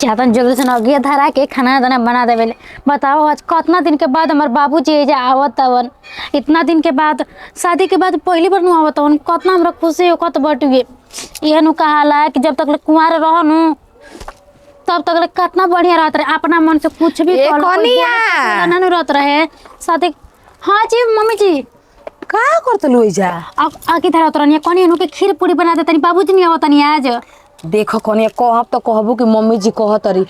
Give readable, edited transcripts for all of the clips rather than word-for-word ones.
चाहता जल्दी से नगिया धरा के खाना दाना बना देवे। बताओ आज कितना दिन के बाद हमारे बाबूजी एजा आवत हवन। इतना दिन के बाद शादी के बाद पहली बार नु आवत हवन। कितना हमरा खुशी होकत बटुए। यह नु कहाला कि जब तक कुंवार रहनु तब तक कितना बढ़िया रहत रहे। अपना मन से कुछ भी ना रहत रहे शादी। हाँ जी मम्मी जी का करतलु एजा आके धरा उतरनिया कनी नु के खीर पूरी बना दे तनी बाबूजी नहीं आवत तनी आज। देखो कनिया कहब तो कहबो कि मम्मी जी कहतरी।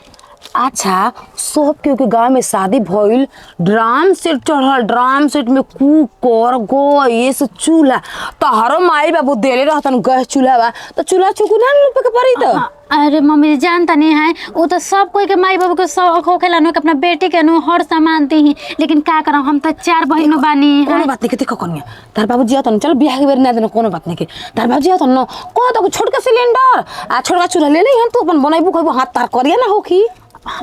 अच्छा सब के गांव में शादी भइल ड्राम सेट चढ़ल। ड्राम सेट में कुकर गैस चूल्हा तहरो माई बाबू देले रहतन गैस चूल्हा बा तो चूल्हा चुकुना लुपे के पड़ी तो। अरे मम्मी जानता नहीं है वो तो सब कोई के माई बाबू के शौक होखेला नु अपना बेटी के नु हर सामान दी ही। लेकिन का करम हम तो 4 बहिन बानी। कोनो बात नहीं के देखो कनिया तार बाबू जी आतन चल बियाह के बेर ना देनो कोनो बात नहीं के तार बाबू जी आतन न को तो छोटका सिलेंडर आ छोटका चूल्हा ले ले हम तू अपन बनाइबू कहबो हाथ तार करिया ना होखी।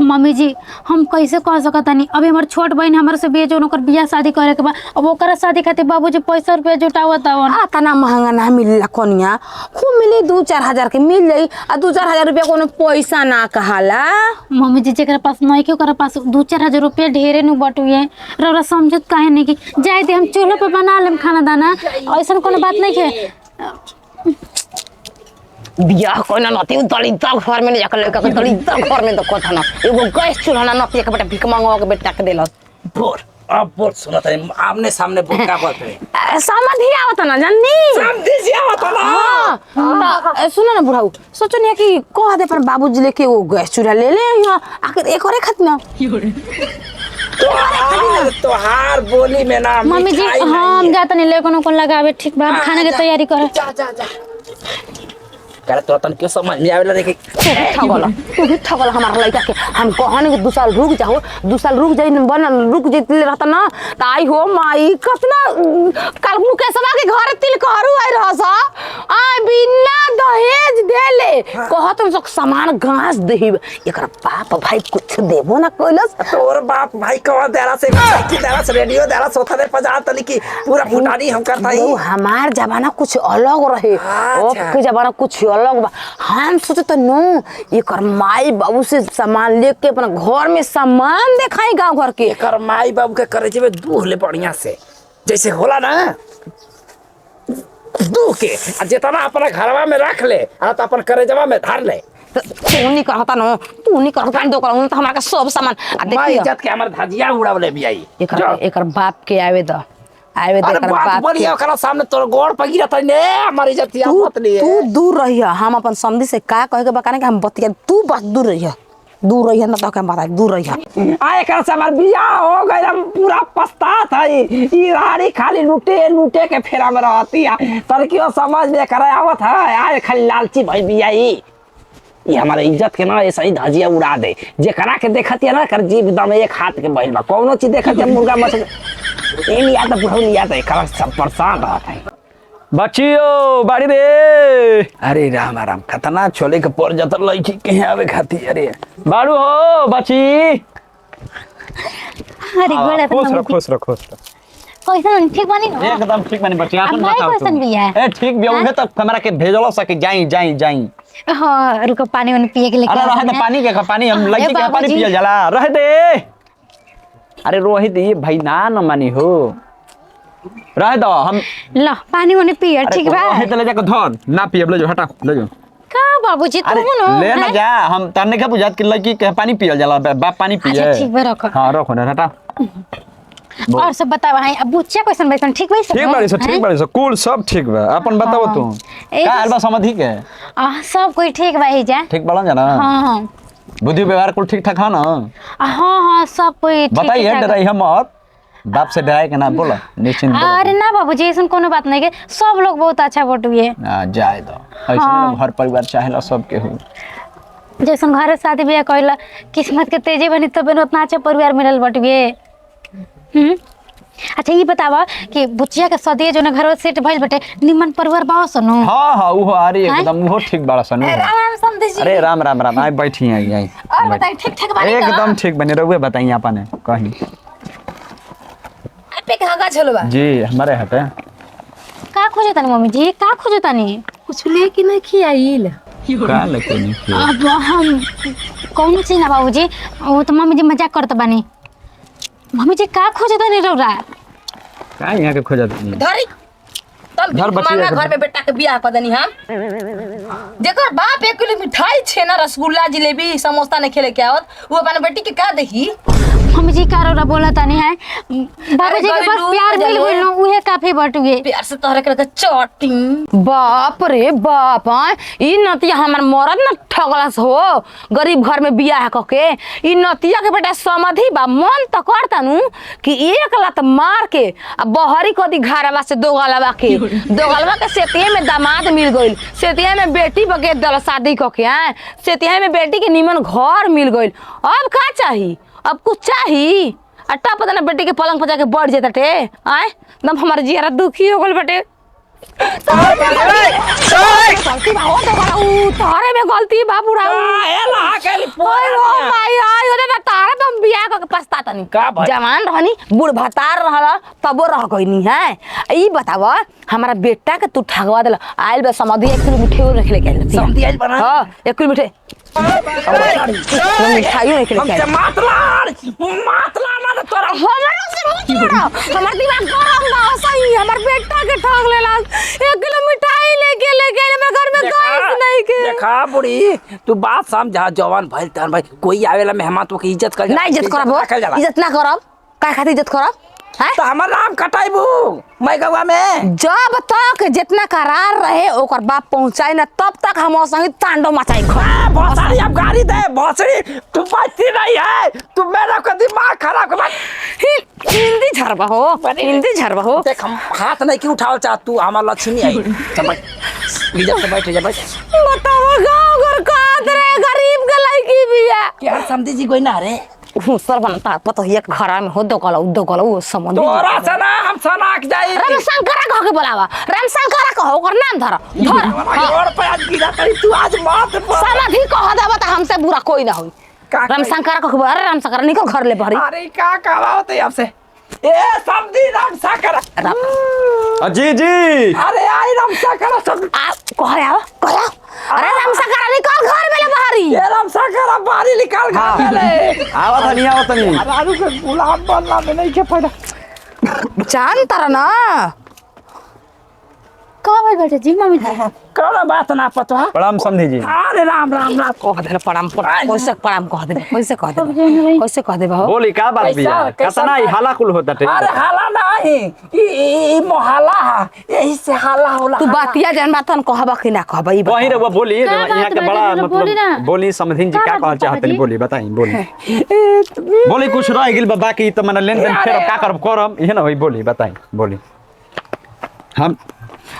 मम्मी जी हम कैसे कह सकता नहीं। अभी हमार छोट बहन हमारे से बेच ओकर बियाह शादी करे के बा। अब ओकरा शादी खातिर बाबूजी पैसा रुपया जुटावत हवन। तना महंगा ना मिलेला कनिया खूब मिली 2-4 हजार के मिल जाई आ 2-4 हजार रुपया कोनो पैसा ना कहाला। मम्मी जी जेकरा पास नहीं के ओकरा पास 2-4 हजार रुपया ढेरे नु बटुए रौरा समझत काहे नहीं कि जाए दे हम चूल्हा पे बना लेम खाना दाना। ऐसा कोनो बात नहीं के बियाह कोना नती दलित घर में जाकर लड़का के दलित घर में तो कथा ना एगो गैस चूल्हा ना नती के बेटा भीख मांगवा के बेटा के देलस बोर अब बोर सुनत है आमने सामने बोल का बात है समझ आवत ना जाननी समझी से आवत ना। हां सुनो ना बुढ़ाऊ सोचो नहीं कि कह दे पर बाबूजी लेके वो गैस चूल्हा ले ले यहां आखिर एक और खत ना तो हार बोली में ना मम्मी जी हम जात नहीं ले कोनो लगावे ठीक बा खाना के तैयारी करे। जा जा जा करे तो तन के समझ में आवेला देखे ठगल हमार लड़का के हम कहने के 2 साल रुक जाओ 2 साल रुक जाई बन रुक जइले रहता ना ताई हो माई कितना कल मुकेशवा के घर तिल करू आई रहस आ बिना दहेज देले कहत हम सब सामान घास देही एकरा बाप भाई कुछ देबो ना कइलस। तोर बाप भाई कवा देरा से की देरा से रेडियो देरा सोथा दे पजा तनी की पूरा फुटानी हम करता ही। हमार जमाना कुछ अलग रहे अब के जमाना कुछ अलग बा। हम सोचत नो एकर माई बाबू से सामान लेके अपना घर में सामान देखाई गांव घर के एकर माई बाबू के करे जेबे दूहले बढ़िया से जैसे होला ना दू के आ जेतना अपना घरवा में रख ले आ त अपन करेजवा में धर ले। तू नहीं करता न तू नहीं करता दो कर तो हमरा का सब सामान आ माई देखिए इज्जत के हमर धजिया उड़ावले बियाई एकर बाप के आवे द एकर बाप बढ़िया ओकरा सामने तोर गोड़ पगिरा त ने हमर इज्जत या मत लिए तू दूर रहिया। हम अपन समझी से का कहे के बकाने के हम बतिया तू बस दूर रहिया ना तो हम बता दूर रहिया। आए कर से हमर बियाह हो गइल हम पूरा पछतात हई ई रानी खाली लूटे के फेरा में रहती है तर क्यों समझ में करे आवत है आए खाली लालची भई बियाई ये हमारे इज्जत के ना ऐसा ही धजिया उड़ा दे जे करा के देखती है ना कर जीव दम एक हाथ के बहिल बा कौनो चीज देखत है मुर्गा मछली ए लिया तो बुढ़ऊ लिया तो करा सब परेशान रहत है बच्चियो बाड़ी रे। अरे राम राम खतना छोले के पर जतर लईकी कहे आवे खाती अरे बाड़ू हो बच्ची। अरे गोड़ा खुश रहो कैसन ठीक बनी न एकदम ठीक बनी बच्ची आपन भाई बताओ कैसन भी है ए ठीक भी होगे तो हमरा के भेजलो सके जाई। हां रुको पानी वानी पिए के लिए अरे रहे दे पानी के पानी हम लड़की के पानी पियल जाला रहे दे। अरे रोहित ये भाई ना न मानी हो रहे दो हम ला पानी वानी पिए ठीक बा रहे दे ले जाके धर ना पियब ले जो हटा ले जो का बाबूजी तुम न ले ना जा हम तने के बुझात के लड़की के पानी पियल जाला बाप पानी पिए। अच्छा ठीक बा रखो हां रखो ना हटा और सब बताओ है अब बुच्चिया कैसन बैठन ठीक बा सब ठीक बाड़ी सब कुल सब ठीक बा अपन बताओ तू का अलबा समझी के सब कोई ठीक बा ही जा ठीक बड़ा जाना। हां बुद्धि व्यवहार कुल ठीक ठाक है ना। हां सब कोई ठीक बताइए डराई हम मत बाप से डराए के ना बोला निश्चिंत बोला। अरे ना बाबूजी ऐसा कोनो बात नहीं के सब लोग बहुत अच्छा बटुए जाए दो ऐसे घर परिवार चाहेला सब के हो जैसन घर शादी ब्याह कइला किस्मत के तेजी बनी तब उतना अच्छा परिवार मिलल बटुए। अच्छा ये बतावा कि बुचिया के सदिए जो ना घर सेट भइल बटे निमन परिवार बाव सनु। हां वो अरे एकदम वो ठीक बड़ा सनु। राम समझी जी। अरे राम आई बैठी आई और बताई ठीक ठाक बानी एकदम ठीक बने रहुए बताइए आपने कहीं पे कहां चलबा जी हमारे हटे का खोजतानी मम्मी जी का खोजतानी कुछ लेके नहीं खियाइल का लेके नहीं अब हम कौन चीज ना बाबूजी, वो तो मम्मी जी मजाक करत बानी। मम्मी जी का खोजता नहीं रौरा? का यहाँ के खोजत नहीं धरी तल घर बचिया मांगा के- घर में बेटा के बियाह कर देनी हम। जेकर बाप 1 किलो मिठाई छेना रसगुल्ला जिलेबी समोसा ने खेले के आवत, वो अपन बेटी के का देखी? मम्मी जी का रौरा बोला तानी है, बाबूजी के बस गइलू, प्यार मिल जाने। गइल न, उहे काफी बटुए। प्यार से तोहरे के चोटी। बाप रे बाप, ई नतिया हमर मरद न ठगलस हो गरीब घर में बियाह कके। ई नतिया के बेटा समझी बा, मन त करता नु कि एक लत मार के आ बहरी कदी घरवा से दोगलवा के सेतिया में दामाद मिल गइल, सेतिया में बेटी बगे दल शादी कके आए, सेतिया में बेटी के निमन घर मिल गइल। अब का चाही? अब कुछ चाही? अट्टा पता ना बेटी के पलंग पर जाके बढ़ जेता टे आए दम हमार जियारा दुखी हो गइल बेटे। गलती बा हो तो तोहरे में गलती बा बुढ़ा। ओए हो माई आई ओरे ना तारा तुम बियाह क पछता तनी का भाई? जवान रहनी बूढ़ भतार रहला तबो रह गइनी है। ई बतावा हमारा बेटा के तू ठगवा देला, आइल बे समधी 1 किलो मिठाई रख लेके आइल। समधी आइल बना? हां 1 किलो मिठाई मिठाई रख लेके आइल। मातला ना तोरा हमारा से मुंह जोड़ा, हमार दिमाग गरम बा सही। हमार बेटा के ठग लेला 1 किलो मिठाई लेके आइल, हमर घर में गैस नहीं के। देखा बुढ़ी, तू बात समझा। जवान भइल तहन भाई कोई आवेला मेहमान तो के इज्जत कर ना इज्जत करब, इज्जत ना करब, का खातिर इज्जत करब हैं? तो हमर नाम कटाइबू मैं गवा में। जब तक जितना करार रहे ओकर बाप पहुंचाई ना तब तक हम संगे तांडव मचाई। भोसड़ी अब गाड़ी दे भोसड़ी, तू बचती नहीं है, तू मेरा को दिमाग खराब कर। हिंदी झरबा हो, हिंदी झरबा हो। देख हम हाथ नहीं क्यों उठाओ चाह, तू हमार लक्ष्मी आई। चल बैठ, इज्जत से बैठ जा बैठ। बताओ गांव घर का रे गरीब के लड़की बिया क्या समझी जी कोई ना रे? सर बनता पता एक घर में हो दो कला वो समझ तोरा से ना हम सनाक जाई। राम शंकरा कह के बोलावा, राम शंकरा कहो ओकर नाम धर और पे आज गिरा तरी तू आज मत बोल। समाधि कह देबा त हमसे बुरा कोई ना होई। राम शंकरा कह के बोला, राम शंकरा निकल घर ले भरी। अरे का कहवाओ ते आपसे ए समझी राम शंकरा। जी जी अरे आई राम शंकरा सब आ कहरे आओ कहो, अरे राम शंकरा निकल घर में ले बाहरी। ये राम शंकरा बाहरी निकाल घर ले। आवत नहीं राजू के गुलाब बनला में नहीं के पड़ा। जान तर ना का भाई बेटा जी मम्मी जी? कौन बात ना पता। प्रणाम समधी जी। अरे राम राम राम कह दे प्रणाम कैसे प्रणाम कह दे, कैसे कह दे, कैसे कह दे हो। बोली का बात बिया, कैसा कतना ही हाला कुल होता टे। अरे हाला नहीं, ई मोहल्ला है, यही से हाला होला। तू बातिया जान बातन कहबा कि ना कहबा ई वही रे वो बोली का बात यहाँ के बा, बड़ा जरा बोली ना। मतलब बोली समधिन जी का का बात कहल चाहते जी? बोली बताई बोली बोली कुछ रह गेल बा बाकी त मन लेन देन फेर का करब इहे ना होई बोली बताई बोली। हम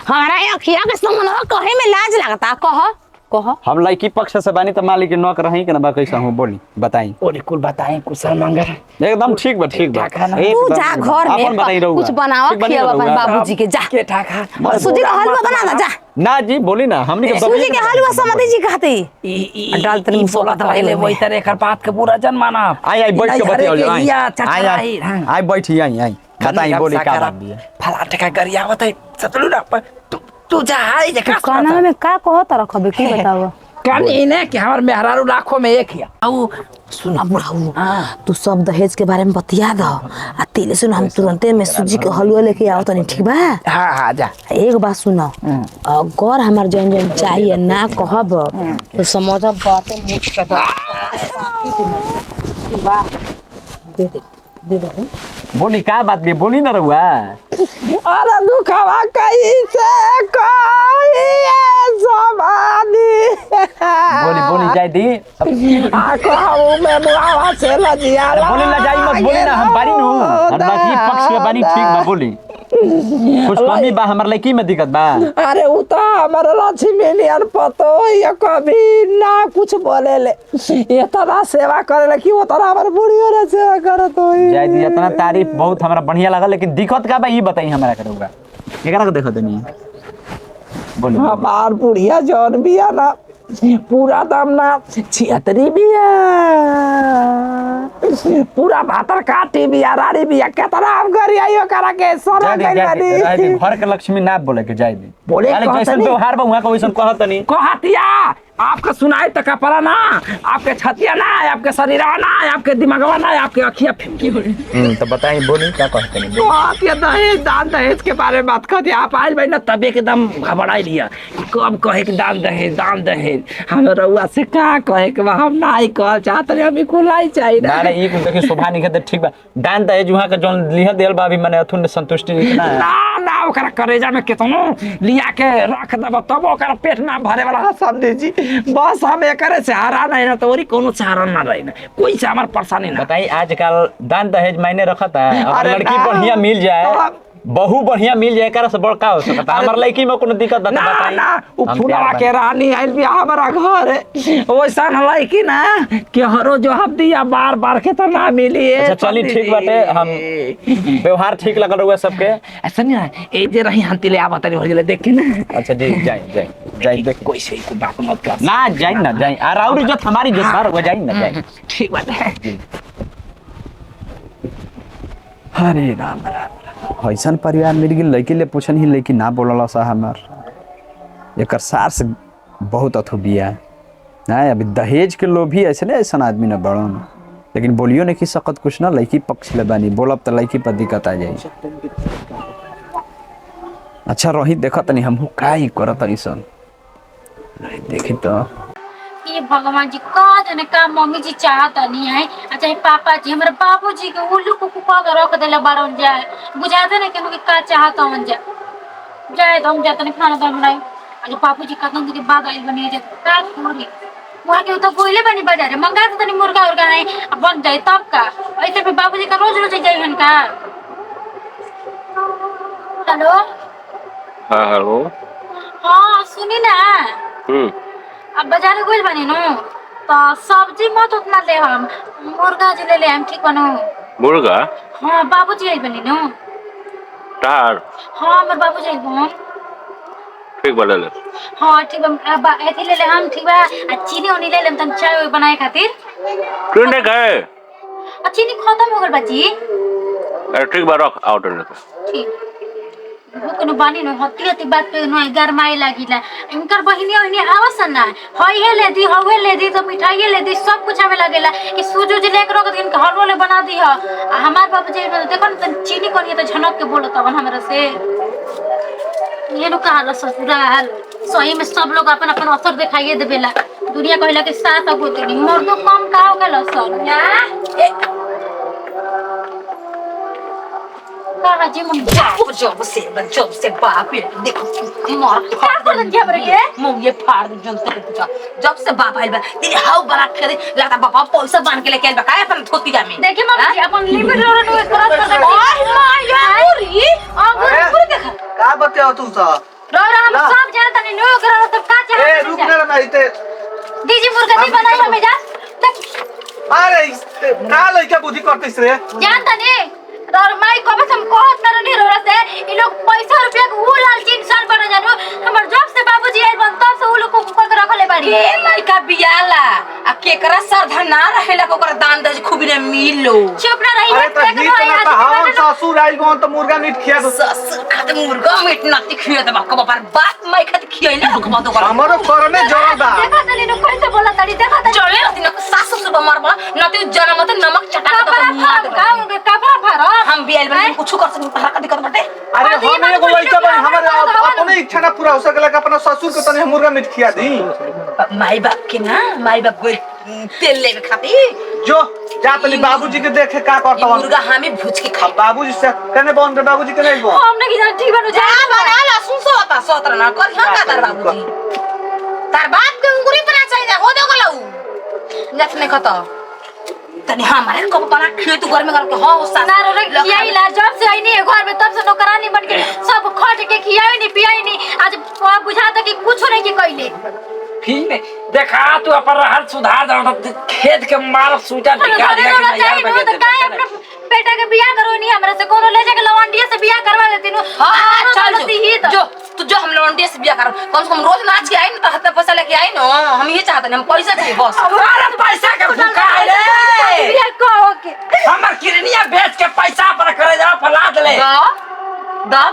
हमारा अखिया के समनवा कहे में लाज लगता। कह हम लड़की पक्ष से बानी त मालिक के नौकर रही के ना बा कैसा हूं बोली बताई। बोली कुल बताएं कुशल मंगल। एकदम ठीक बा ठीक बा। तू जा घर अपन बताई में रहुआ। कुछ बनावा ठीक बनी खियावा अपन रहुआ। बाबूजी के जा। के ठाका सूजी का हलवा बना दा जा। ना जी बोली ना हमनी के सूजी के हलवा समधी जी कहती ई डाल तनी मसाला दवाई ले वही तरह कर बात के पूरा जन माना। आई बैठ के बतियाओ आई आई आई बैठी आई बताई बोली का बात बिया। फला टका गरिया होतै सतलू ना तू जा आई जे का खाना में का कहत रखबे की बताओ। कनी ने कि हमर मेहरारू लाखों में एक हिया। आऊ सुना बुढ़ाऊ, तू सब दहेज के बारे में बतिया दो आ तिले सुन हम तुरंते में सूजी के हलवा लेके आओ तनी ठीक बा। हां हां जा। एक बात सुनो, अगर हमार जन जन चाहिए ना कहब तो समझ बातें मुझ के बा दे दे बोली का बात बिया बोली ना रहुआ। अरे दुखवा कैसे कोई समानी बोली बोली जाय दी आको में बुआवा से लजिया बोली ना जाई मत बोली ना हम बारी नु हम लड़की पक्ष के बानी ठीक बा बोली। कुछ कमी बा हमर लड़की में दिक्कत बा। अरे उ तो हमारे लक्ष्मी नियन पतो ये कभी ना कुछ बोले ले ये तरह सेवा करे ले कि वो तरह हमारे बुढ़ियों ने सेवा करत होई। जाय दी इतना तारीफ बहुत हमरा बढ़िया लागल लेकिन दिक्कत का बा ई बताई हमरा के रहुआ। एकरा के देखो तनी बोली। हमार बुढ़िया जौन बिया ना पूरा दाम ना 76 बिया। पूरा भातर काटी बिया रानी बिया केतना हम करी आइयो करा के सोना गइल बानी घर के लक्ष्मी ना बोले के जाय दी बोले अरे कहत जैसन नहीं। व्यवहार बा वहां का वैसन कहत नहीं कहतिया आपका सुनाई तक पड़ा ना आपके छतिया ना आपके शरीर ना आपके दिमागवा ना आपके अखिया फिमकी हो तो बताई बोली क्या कहत नहीं कहतिया दहेज दान दहेज के बारे में बात कहती आप आइल भाई ना तबे के दम घबराई लिया कब कहे के दान दहेज हम रउआ से का कहे के बा हम नहीं कह चाहत रहे हम खुलाई चाहिए ना ना ई देखि शोभा नहीं के ठीक बा दान दहेज वहां के जोन लिह देल बा अभी माने अथुन संतुष्टि नहीं ना ना ओकरा करेजा में केतनो लिया के रख दब तब ओकरा पेट ना भरे वाला समझी जी बस हम एकरे से हारा नहीं ना तो और कोनो सहारा ना रही ना कोई से हमार परेशानी ना बताई आजकल दान दहेज मायने रखता है अगर अरे लड़की ना, बढ़िया मिल जाए तो बहू बढ़िया मिल जाए एकरा से बड़का हो सकता है हमार लड़की में कोनो दिक्कत बता ना बताई ना उ हम फुलवा प्यार के रानी आइल भी हमारा घर वैसा लड़की ना कि हरो जो हम दिया बार बार के तो ना मिली अच्छा चली ठीक बाटे हम व्यवहार ठीक लगल रहुआ सबके ऐसा नहीं है ए जे रही हंती ले आवत रही हो देख के ना अच्छा जी जाई देख कोई से को बात मत कर ना जाई और और इज्जत हमारी इज्जत बार हो जाई ना जाई ठीक बात है हरे राम ऐसन परिवार मिल गई लड़की ले पूछन ही लड़की ना बोलला सा हमार एकर सार से बहुत अथु बिया ना अभी दहेज के लोभ ही ऐसे ऐसा आदमी न बड़न लेकिन बोलियो नहीं कि सकत कुछ ना लड़की पक्ष ले बानी बोलब तो लड़की पर दिक्कत आ जाई अच्छा रही देखत नहीं हमहू का ही करत ऐसन देखी तो ये भगवान जी का जाने का मम्मी जी चाहत नहीं है अच्छा पापा जी हमारे बाबू जी के उल्लू कुकू का रख देला बारन जाए बुझाते नहीं कि का चाहत हन जाए तो हम जाते नहीं खाना तो बनाई आज बाबू जी का दिन के बाद आई बनी जे का पूरी वहां के तो गोइले बनी बाजार मंगा तो नहीं मुर्गा उर्गा है अब बन जाए तब का ऐसे भी बाबू जी का रोज रोज जाए हन का हेलो हाँ हेलो हाँ सुनी ना अब बाजार गोइल बनी नो तो सब्जी मत उतना ले हम मुर्गा जी ले हम ठीक बनो मुर्गा हाँ बाबू जी आई बनी नो तार हाँ मेरे बाबू जी आई बन ठीक बोले ले हाँ ठीक बा एथी ले हम ठीक बा आ चीनी ओनी ले लेम तन चाय ओय बनाए खातिर ट्रेन ने गए आ चीनी खत्म हो गल बाजी अरे ठीक बा रख आउटर लेके ठीक वो कोनो बानी न हती बात पे न गरमाए लागिला इनकर बहिनी ओहिनी आवस ना होई हे ले दी हवे ले दी तो मिठाई ले दी सब कुछ हमें लगेला कि सूजू जी लेकर रख दिन हलवा ले बना दी ह हमार बाबू जी देखो न चीनी कोनी तो झनक के बोलो तवन हमरा से ये नु कहा ससुराल सही में सब लोग अपन अपन असर दिखाइए देवेला दुनिया कहला के साथ अब होते नहीं मर्दो कम का हो गेल सर जी मन जब से बाप ये देखो मार क्या कर दिया बरे ये मुंह ये फाड़ दे जनते के पूछा जब से बाप आइल बा तेरे हाउ बड़ा करे लगता बाबा पैसा बांध के लेके आइल बा काहे अपन धोती जामी देखिए मम्मी जी अपन लिमिट रोड में क्रॉस कर दे ओए माया पूरी अगर पूरी देखा का बतियाओ तुम सब रोड हम सब जानता नहीं नो करा तो का ए चाह रुक ना ना इते दीजी मुर्गा दी बनाई हमें जा अरे का लइका बुद्धि करतिस रे जानता नहीं और माई को बस हम कहत ना नहीं रो से ये लोग पैसा रुपया को वो लालची इंसान बन जानो हमर जॉब से बाबूजी आइल बन तब से वो लोग को पकड़ के रखले बाड़ी के लइका बियाला आ केकरा सरधा ना रहेला को कर दान दे खूबी ने मिलो चुप ना रही अरे तो हित ना तो हम ससुर आइल गन तो मुर्गा मीट खिया दो ससुर खाते मुर्गा मीट नाती खिया दे बाप पर बाप माई खाते खियाइले हो कबा दो हमरो करने जरल बा देखा तनी नो कैसे बोला तड़ी देखा तनी चले न सासु सुबह मारबा नती जनम त नमक चटा के कपड़ा फारो हम बियाल बन कुछ कर सकते पढ़ा का दिक्कत बटे अरे हम एगो लइका बन हमर अपने इच्छा ना पूरा हो सकला कि अपना ससुर के तने मुर्गा मीट खिया दी माई बाप के ना माई बाप गोल तेल लेवे खाती जो जा तनी बाबूजी के देखे का करता मुर्गा हमें भूज के खा बाबूजी से कने बन रे बाबूजी के नहीं बन हमने की जान ठीक बनो जा बना ला सुन सोता सोतर ना कर हम का तार बाबूजी तार बाप के अंगूरी बना चाहिए हो दे गलऊ जतने खता तनी हमारे को बना खेत घर में करके हां ना रो खियाई ला जब से आई नहीं घर में तब से नौकरानी बन के सब खट के खियाई नहीं पियाई नहीं आज बुझाता कि कुछ नहीं की कइले ठीक है देखा तू अपन रहल सुधार जाओ तो खेत के मार सूटा दिखा घरे रोना चाहिए नो तो काहे अपने बेटा के बियाह करो नहीं हमरा से कोनो ले जाके लवंडिया से बियाह करवा देती नु हां चल जो तू जो हम लौंडिया से बियाह कर कम से कम रोज नाच के आई ना तो हाथ में पैसा लेके आई ना हम ये चाहते हैं हम पैसा चाहिए बस हमारा पैसा के भूखा है रे ये कहो के हमर किरनिया बेच के पैसा पर करे जा फला दले दा दा